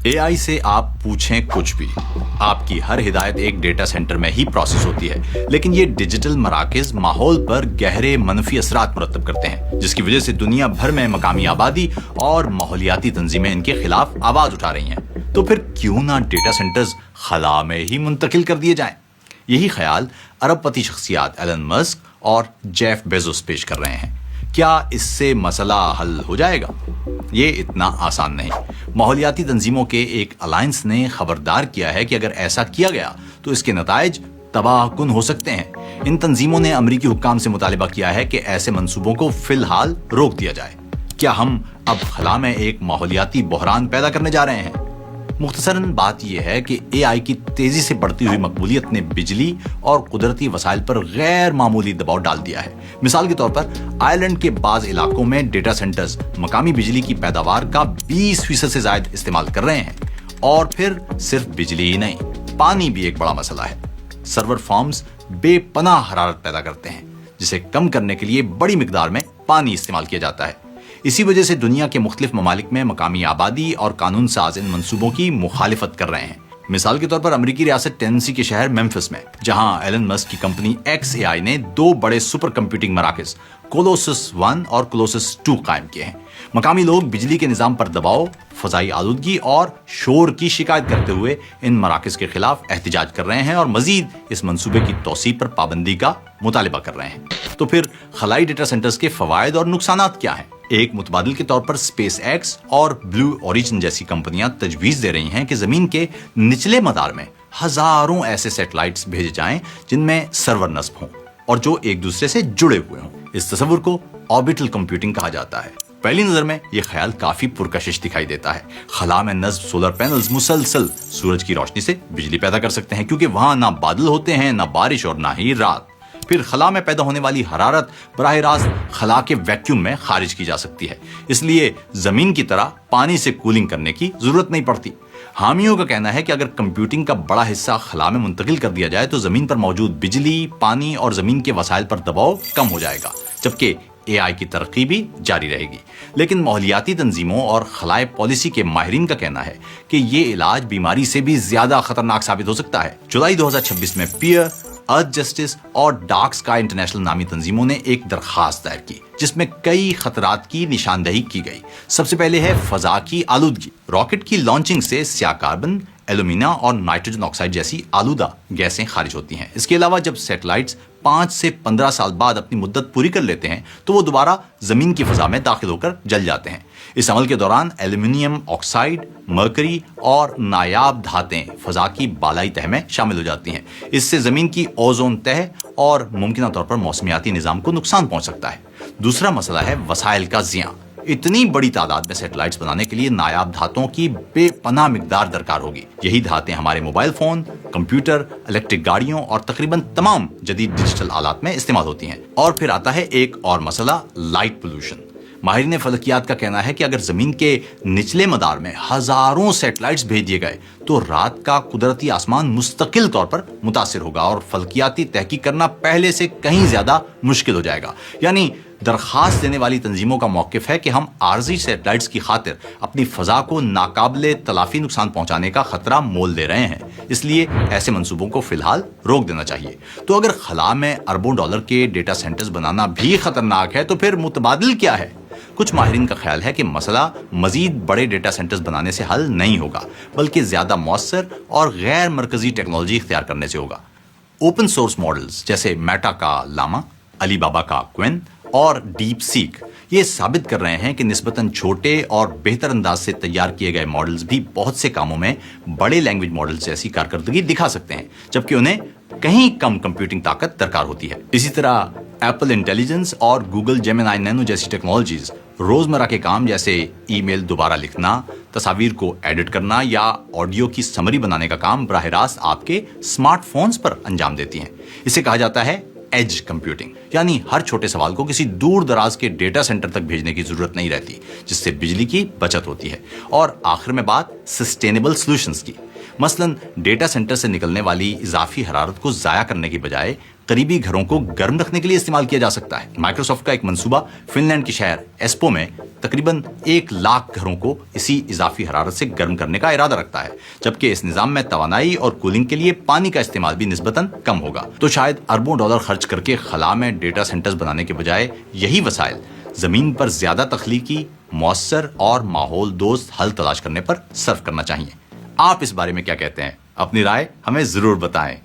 اے آئی سے آپ پوچھیں کچھ بھی، آپ کی ہر ہدایت ایک ڈیٹا سینٹر میں ہی پروسیس ہوتی ہے، لیکن یہ ڈیجیٹل مراکز ماحول پر گہرے منفی اثرات مرتب کرتے ہیں، جس کی وجہ سے دنیا بھر میں مقامی آبادی اور ماحولیاتی تنظیمیں ان کے خلاف آواز اٹھا رہی ہیں۔ تو پھر کیوں نہ ڈیٹا سینٹرز خلا میں ہی منتقل کر دیے جائیں؟ یہی خیال ارب پتی شخصیات ایلن مسک اور جیف بیزوس پیش کر رہے ہیں۔ کیا اس سے مسئلہ حل ہو جائے گا؟ یہ اتنا آسان نہیں۔ ماحولیاتی تنظیموں کے ایک الائنس نے خبردار کیا ہے کہ اگر ایسا کیا گیا تو اس کے نتائج تباہ کن ہو سکتے ہیں۔ ان تنظیموں نے امریکی حکام سے مطالبہ کیا ہے کہ ایسے منصوبوں کو فی الحال روک دیا جائے۔ کیا ہم اب خلا میں ایک ماحولیاتی بحران پیدا کرنے جا رہے ہیں؟ مختصراً بات یہ ہے کہ اے آئی کی تیزی سے بڑھتی ہوئی مقبولیت نے بجلی اور قدرتی وسائل پر غیر معمولی دباؤ ڈال دیا ہے۔ مثال کے طور پر آئرلینڈ کے بعض علاقوں میں ڈیٹا سینٹرز مقامی بجلی کی پیداوار کا 20% سے زائد استعمال کر رہے ہیں۔ اور پھر صرف بجلی ہی نہیں، پانی بھی ایک بڑا مسئلہ ہے۔ سرور فارمز بے پناہ حرارت پیدا کرتے ہیں، جسے کم کرنے کے لیے بڑی مقدار میں پانی استعمال کیا جاتا ہے۔ اسی وجہ سے دنیا کے مختلف ممالک میں مقامی آبادی اور قانون ساز ان منصوبوں کی مخالفت کر رہے ہیں۔ مثال کے طور پر امریکی ریاست ٹینیسی کے شہر میمفس میں، جہاں ایلن مسک کی کمپنی ایکس اے آئی نے 2 بڑے سپر کمپیوٹنگ مراکز کولوسس 1 اور کولوسس 2 قائم کیے ہیں۔ مقامی لوگ بجلی کے نظام پر دباؤ، فضائی آلودگی اور شور کی شکایت کرتے ہوئے ان مراکز کے خلاف احتجاج کر رہے ہیں اور مزید اس منصوبے کی توسیع پر پابندی کا مطالبہ کر رہے ہیں۔ تو پھر خلائی ڈیٹا سینٹرز کے فوائد اور نقصانات کیا ہیں؟ ایک متبادل کے طور پر اسپیس ایکس اور بلیو اوریجن جیسی کمپنیاں تجویز دے رہی ہیں کہ زمین کے نچلے مدار میں ہزاروں ایسے سیٹلائٹس بھیجے جائیں جن میں سرور نصب ہوں اور جو ایک دوسرے سے جڑے ہوئے ہوں۔ اس تصور کو آربیٹل کمپیوٹنگ کہا جاتا ہے۔ پہلی نظر میں یہ خیال کافی پرکشش دکھائی دیتا ہے۔ خلا میں نصب سولر پینلز مسلسل سورج کی روشنی سے بجلی پیدا کر سکتے ہیں، کیونکہ وہاں نہ بادل ہوتے ہیں، نہ بارش اور نہ ہی رات۔ پھر خلا میں پیدا ہونے والی حرارت براہ راست خلا کے ویکیوم میں خارج کی جا سکتی ہے، اس لیے زمین کی طرح پانی سے کولنگ کرنے کی ضرورت نہیں پڑتی۔ حامیوں کا کہنا ہے کہ اگر کمپیوٹنگ کا بڑا حصہ خلا میں منتقل کر دیا جائے تو زمین پر موجود بجلی، پانی اور زمین کے وسائل پر دباؤ کم ہو جائے گا، جبکہ اے آئی کی ترقی بھی جاری رہے گی۔ لیکن ماحولیاتی تنظیموں اور خلائی پالیسی کے ماہرین کا کہنا ہے کہ یہ علاج بیماری سے بھی زیادہ خطرناک ثابت ہو سکتا ہے۔ جولائی 2026 میں پیئر، ارتھ جسٹس اور ڈارک اسکائی انٹرنیشنل نامی تنظیموں نے ایک درخواست دائر کی جس میں کئی خطرات کی نشاندہی کی گئی۔ سب سے پہلے ہے فضا کی آلودگی۔ راکٹ کی لانچنگ سے سیاہ کاربن، ایلومینا اور نائٹروجن آکسائڈ جیسی آلودہ گیسیں خارج ہوتی ہیں۔ اس کے علاوہ جب سیٹلائٹس 5 سے 15 سال بعد اپنی مدت پوری کر لیتے ہیں تو وہ دوبارہ زمین کی فضا میں داخل ہو کر جل جاتے ہیں۔ اس عمل کے دوران ایلومینیم آکسائڈ، مرکری اور نایاب دھاتیں فضا کی بالائی تہہ میں شامل ہو جاتی ہیں۔ اس سے زمین کی اوزون تہہ اور ممکنہ طور پر موسمیاتی نظام کو نقصان پہنچ سکتا ہے۔ دوسرا مسئلہ ہے وسائل کا زیاں۔ اتنی بڑی تعداد میں سیٹلائٹس بنانے کے لیے نایاب دھاتوں کی بے پناہ مقدار درکار ہوگی۔ یہی دھاتیں ہمارے موبائل فون، کمپیوٹر، الیکٹرک گاڑیوں اور تقریباً تمام جدید ڈیجیٹل آلات میں استعمال ہوتی ہیں۔ اور پھر آتا ہے ایک اور مسئلہ، لائٹ پولوشن۔ ماہرین فلکیات کا کہنا ہے کہ اگر زمین کے نچلے مدار میں ہزاروں سیٹلائٹس بھیج دیے گئے تو رات کا قدرتی آسمان مستقل طور پر متاثر ہوگا اور فلکیاتی تحقیق کرنا پہلے سے کہیں زیادہ مشکل ہو جائے گا۔ یعنی درخواست دینے والی تنظیموں کا موقف ہے کہ ہم عارضی سیٹلائٹس کی خاطر اپنی فضا کو ناقابل تلافی نقصان پہنچانے کا خطرہ مول دے رہے ہیں، اس لیے ایسے منصوبوں کو فی الحال روک دینا چاہیے۔ تو اگر خلا میں اربوں ڈالر کے ڈیٹا سینٹرز بنانا بھی خطرناک ہے تو پھر متبادل کیا ہے؟ کچھ ماہرین کا خیال ہے کہ مسئلہ مزید بڑے ڈیٹا سینٹرز بنانے سے حل نہیں ہوگا، بلکہ زیادہ مؤثر اور غیر مرکزی ٹیکنالوجی اختیار کرنے سے ہوگا۔ اوپن سورس ماڈلز جیسے میٹا کا لاما، علی بابا کا کوئن اور ڈیپ سیک یہ ثابت کر رہے ہیں کہ نسبتاً چھوٹے اور بہتر انداز سے تیار کیے گئے ماڈلز بھی بہت سے کاموں میں بڑے لینگویج ماڈلز جیسی کارکردگی دکھا سکتے ہیں، جبکہ انہیں کہیں کم کمپیوٹنگ طاقت درکار ہوتی ہے۔ اسی طرح ایپل انٹیلیجنس اور گوگل جیمنائی نینو جیسی ٹیکنالوجیز روزمرہ کے کام جیسے ای میل دوبارہ لکھنا، تصاویر کو ایڈٹ کرنا یا آڈیو کی سمری بنانے کا کام براہ راست آپ کے اسمارٹ فونز پر انجام دیتی ہیں۔ اسے کہا جاتا ہے ایج کمپیوٹنگ، یعنی ہر چھوٹے سوال کو کسی دور دراز کے ڈیٹا سینٹر تک بھیجنے کی ضرورت نہیں رہتی، جس سے بجلی کی بچت ہوتی ہے۔ اور آخر میں بات سسٹینیبل سولوشنز کی۔ مثلاً ڈیٹا سینٹر سے نکلنے والی اضافی حرارت کو ضائع کرنے کی بجائے قریبی گھروں کو گرم رکھنے کے لیے استعمال کیا جا سکتا ہے۔ مائکروسافٹ کا ایک منصوبہ فن لینڈ کے شہر ایسپو میں تقریباً 1,00,000 گھروں کو اسی اضافی حرارت سے گرم کرنے کا ارادہ رکھتا ہے، جبکہ اس نظام میں توانائی اور کولنگ کے لیے پانی کا استعمال بھی نسبتاً کم ہوگا۔ تو شاید اربوں ڈالر خرچ کر کے خلا میں ڈیٹا سینٹرز بنانے کے بجائے یہی وسائل زمین پر زیادہ تخلیقی، مؤثر اور ماحول دوست حل تلاش کرنے پر صرف کرنا چاہیے۔ آپ اس بارے میں کیا کہتے ہیں؟ اپنی رائے ہمیں ضرور بتائیں۔